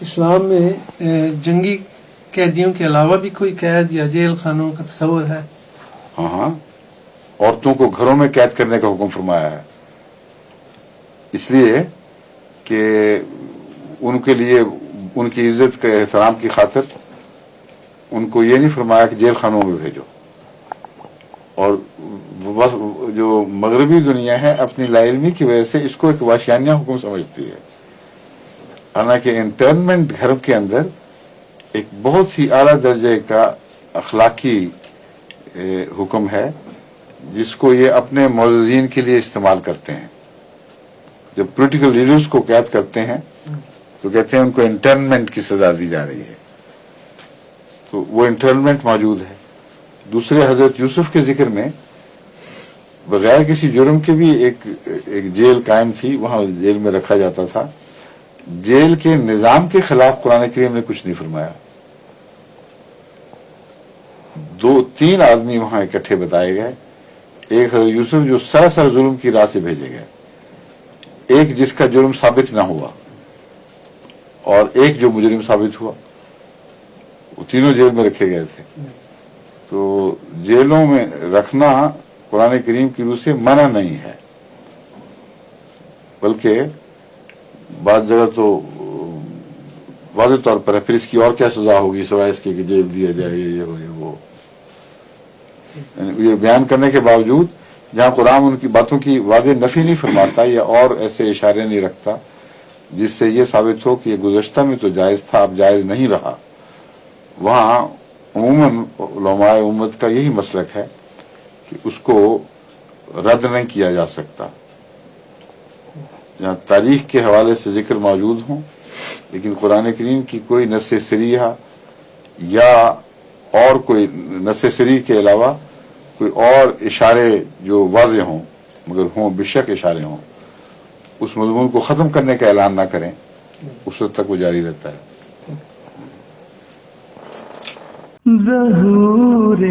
اسلام میں جنگی قیدیوں کے علاوہ بھی کوئی قید یا جیل خانوں کا تصور ہے؟ ہاں، عورتوں کو گھروں میں قید کرنے کا حکم فرمایا ہے، اس لیے کہ ان کے لیے ان کی عزت کے احترام کی خاطر ان کو یہ نہیں فرمایا کہ جیل خانوں میں بھیجو. اور بس جو مغربی دنیا ہے اپنی لا علمی کی وجہ سے اس کو ایک وحشیانہ حکم سمجھتی ہے، حالانکہ انٹرنمنٹ گھر کے اندر ایک بہت ہی اعلیٰ درجے کا اخلاقی حکم ہے جس کو یہ اپنے معززین کے لیے استعمال کرتے ہیں. جب پولیٹیکل لیڈرز کو قید کرتے ہیں تو کہتے ہیں ان کو انٹرنمنٹ کی سزا دی جا رہی ہے، تو وہ انٹرنمنٹ موجود ہے. دوسرے حضرت یوسف کے ذکر میں بغیر کسی جرم کے بھی ایک جیل قائم تھی، وہاں جیل میں رکھا جاتا تھا. جیل کے نظام کے خلاف قرآن کریم نے کچھ نہیں فرمایا. 2-3 آدمی وہاں اکٹھے بتائے گئے، ایک حضرت یوسف جو سراسر ظلم کی راہ سے بھیجے گئے، ایک جس کا جرم ثابت نہ ہوا، اور ایک جو مجرم ثابت ہوا. وہ تینوں جیل میں رکھے گئے تھے. تو جیلوں میں رکھنا قرآن کریم کی روح سے منع نہیں ہے، بلکہ بعض جگہ تو واضح طور پر ہے پھر اس کی اور کیا سزا ہوگی سوائے اس کے کہ جیل دیا جائے، یہ ہو یہ وہ. یہ بیان کرنے کے باوجود جہاں قرآن ان کی باتوں کی واضح نفی نہیں فرماتا یا اور ایسے اشارے نہیں رکھتا جس سے یہ ثابت ہو کہ یہ گزشتہ میں تو جائز تھا اب جائز نہیں رہا، وہاں عموماً علماء امت کا یہی مسلک ہے کہ اس کو رد نہیں کیا جا سکتا. جہاں تاریخ کے حوالے سے ذکر موجود ہوں لیکن قرآن کریم کی کوئی نص صریحہ یا اور کوئی نص صریح کے علاوہ کوئی اور اشارے جو واضح ہوں مگر ہوں بے شک اشارے ہوں، اس مضمون کو ختم کرنے کا اعلان نہ کریں، اس وقت تک وہ جاری رہتا ہے. ظہور